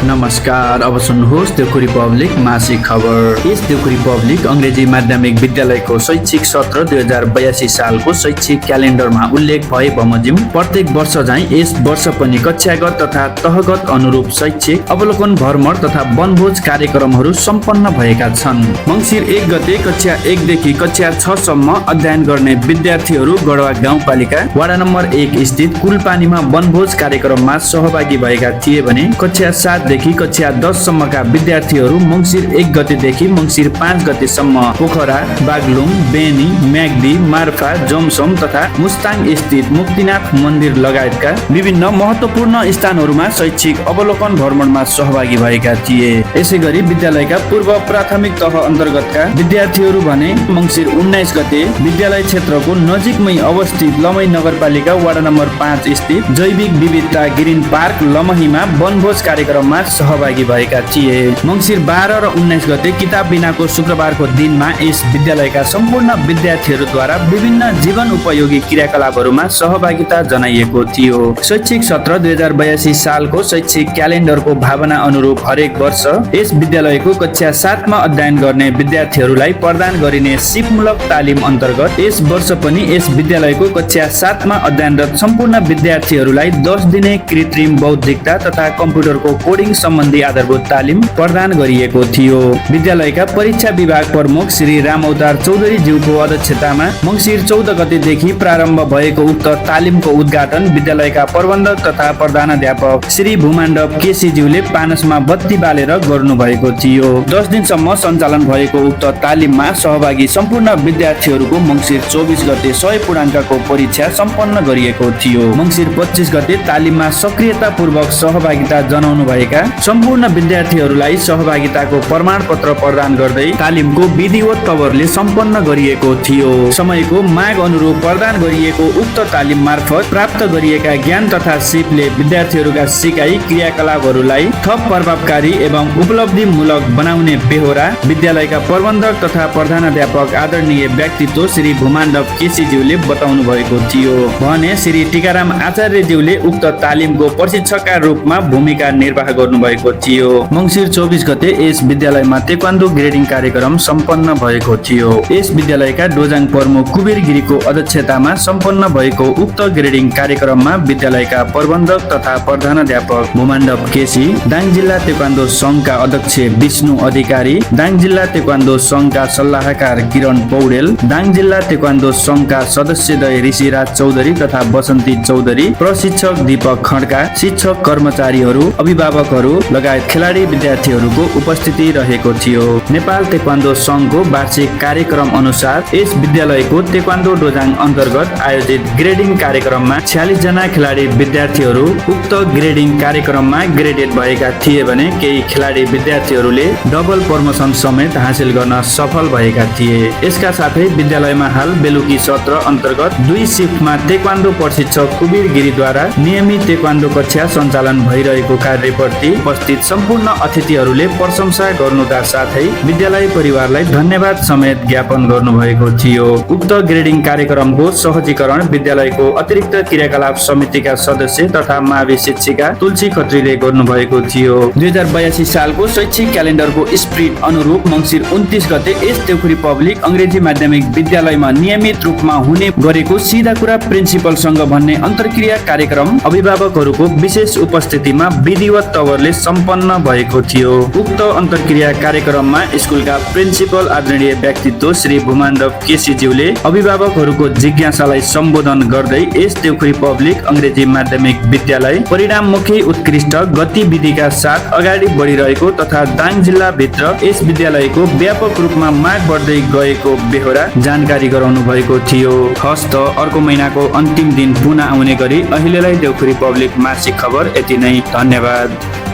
नमस्कार, अब सुन्नुहोस् देउखुरी पब्लिक मासिक खबर। यस देउखुरी पब्लिक अंग्रेजी माध्यमिक विद्यालयको शैक्षिक सत्र 2082 सालको शैक्षिक क्यालेन्डरमा उल्लेख भए बमोजिम प्रत्येक वर्ष झैं यस वर्ष पनि कक्षागत तथा तहगत अनुरूप शैक्षिक अवलोकन भ्रमण तथा वनभोज कार्यक्रमहरू सम्पन्न भएका छन्। मङ्सिर 1 गते कक्षा 1 देखि कक्षा 6 सम्म अध्ययन गर्ने विद्यार्थीहरू गढवा गाउँपालिका वडा नम्बर 1 स्थित कुलपानीमा वनभोज कार्यक्रममा सहभागी भएका थिए भने कक्षा 7 देखि कक्षा 10 सम्मका विद्यार्थीहरू मङ्सिर 1 गतेदेखि मङ्सिर 5 गतेसम्म पोखरा, बागलुङ, बेनी, म्याग्दी, मार्फा, जमसम तथा मुस्ताङ स्थित मुक्तिनाथ मन्दिर लगायतका विभिन्न महत्त्वपूर्ण स्थानहरूमा शैक्षिक अवलोकन भ्रमणमा सहभागी भएका थिए। यसैगरी विद्यालयका पूर्व प्राथमिक तह अन्तर्गतका विद्यार्थीहरू भने मङ्सिर 19 गते विद्यालय क्षेत्रको नजिकमै अवस्थित लमही नगरपालिका वडा नम्बर 5 स्थित जैविक विविधता ग्रिन पार्क लमहीमा वनभोज कार्यक्रममा सहभागी भएका थिए। मङ्सिर 12 र 19 गते किताब बिनाको शुक्रबारको दिनमा यस विद्यालयका सम्पूर्ण विद्यार्थीहरूद्वारा विभिन्न जीवन उपयोगी क्रियाकलापहरूमा सहभागिता जनाइएको थियो। शैक्षिक सत्र 2082 सालको शैक्षिक क्यालेन्डरको भावना अनुरूप हरेक वर्ष यस विद्यालयको कक्षा 7 मा अध्ययन गर्ने विद्यार्थीहरूलाई प्रदान गरिने सिपमूलक तालिम अन्तर्गत यस वर्ष पनि यस विद्यालयको कक्षा 7 मा अध्ययनरत सम्पूर्ण विद्यार्थीहरूलाई 10 दिने कृत्रिम बौद्धिकता तथा कम्प्युटरको कोडिङ सम्बन्धी आधारभूत तालिम प्रदान गरिएको थियो। विद्यालयका परीक्षा विभाग प्रमुख श्री रामअवतार चौधरी ज्यूको अध्यक्षतामा मङ्सिर 14 गतेदेखि प्रारम्भ भएको उक्त तालिमको उद्घाटन विद्यालयका प्रबन्धक तथा प्रधानाध्यापक श्री भूमाण्डव केसी ज्यूले पानसमा बत्ती बालेर गर्नुभएको थियो। 10 दिनसम्म सञ्चालन भएको उक्त तालिममा सहभागी सम्पूर्ण विद्यार्थीहरूको मङ्सिर 24 गते 100 पूर्णाङ्कको परीक्षा सम्पन्न गरिएको थियो। मङ्सिर 25 गते तालिममा सक्रियतापूर्वक सहभागिता जनाउनु भएका सम्पूर्ण विद्यार्थीहरूलाई सहभागिताको प्रमाणपत्र प्रदान गर्दै तालिमको विधिवत तवरले सम्पन्न गरिएको थियो। समयको माग अनुरूप प्रदान गरिएको उक्त तालिम मार्फत प्राप्त गरिएका ज्ञान तथा सिपले विद्यार्थीहरूका सिकाइ क्रियाकलापहरूलाई थप प्रभावकारी एवं उपलब्धिमूलक बनाउने बेहोरा विद्यालयका प्रबन्धक तथा प्रधानाध्यापक आदरणीय व्यक्तित्व श्री भूमाण्डव केसीज्यूले बताउनु भएको थियो भने श्री टीकाराम आचार्यज्यूले उक्त तालिमको प्रशिक्षकका रूपमा भूमिका निर्वाह गर्नुभएको थियो। मङ्सिर 24 गते यस विद्यालयमा तेक्वान्डो ग्रेडिङ कार्यक्रम सम्पन्न भएको थियो। यस विद्यालयका डोजाङ प्रमुख कुबेर गिरीको अध्यक्षतामा सम्पन्न भएको उक्त ग्रेडिङ कार्यक्रममा विद्यालयका प्रबन्धक तथा प्रधानाध्यापक भूमाण्डव केसी, दाङ जिल्ला तेक्वान्डो संघका अध्यक्ष विष्णु अधिकारी, दाङ जिल्ला तेक्वान्डो संघका सल्लाहकार किरण पौडेल, दाङ जिल्ला तेक्वान्डो संघका सदस्यद्वय ऋषिराज चौधरी तथा बसन्ती चौधरी, प्रशिक्षक दीपक खड्का, शिक्षक कर्मचारीहरू, अभिभावकहरू लगायत खेलाडी विद्यार्थीहरूको उपस्थिति रहेको थियो। नेपाल तेक्वान्डो संघको वार्षिक कार्यक्रम अनुसार यस विद्यालयको तेक्वान्डो डोजाङ अन्तर्गत आयोजित ग्रेडिङ कार्यक्रममा 46 जना खेलाडी विद्यार्थीहरू उक्त ग्रेडिङ कार्यक्रममा ग्रेडेड भएका थिए भने केही खेलाडी विद्यार्थीहरूले डबल प्रमोसन समेत हासिल गर्न सफल भएका थिए। यसका साथै विद्यालयमा हाल बेलुकी सत्र अन्तर्गत 2 शिफ्टमा तेक्वान्डो प्रशिक्षक कुबेर गिरीद्वारा नियमित तेक्वान्डो कक्षा सञ्चालन भइरहेको कार्यप्रति उपस्थित सम्पूर्ण अतिथिहरूले प्रशंसा गर्नुका साथै विद्यालय परिवारलाई धन्यवाद समेत ज्ञापन गर्नुभएको थियो। उक्त ग्रेडिङ कार्यक्रमको सहजीकरण विद्यालयको अतिरिक्त क्रियाकलाप समितिका सदस्य तथा मावि शिक्षिका तुलसी खत्रीले गर्नुभएको थियो। 2082 सालको शैक्षिक क्यालेन्डरको स्पिरिट अनुरूप मङ्सिर 29 गते यस देउखुरी पब्लिक अंग्रेजी माध्यमिक विद्यालयमा नियमित रूपमा हुने गरेको सिधा कुरा प्रिन्सिपलसँग भन्ने अन्तर्क्रिया कार्यक्रम अभिभावकहरूको विशेष उपस्थितिमा विधिवत तवरले सम्पन्न भएको थियो। उक्त अन्तर्क्रिया कार्यक्रममा स्कुलका प्रिन्सिपल आदरणीय व्यक्तित्व श्री भूमाण्डव केसीज्यूले अभिभावकहरूको जिज्ञासालाई सम्बोधन गर्दै यस देउखुरी पब्लिक अंग्रेजी माध्यमिक विद्यालय परिणाममुखी उत्कृष्ट गतिविधिका साथ अगाडि बढिरहेको तथा दाङ जिल्ला भित्र यस विद्यालयको व्यापक रूपमा माग बढ्दै गएको बेहोरा जानकारी गराउनु भएको थियो। हस्त अर्को महिनाको अन्तिम दिन पुनः आउने गरी अहिलेलाई देउखुरी पब्लिक मासिक खबर यति नै। धन्यवाद।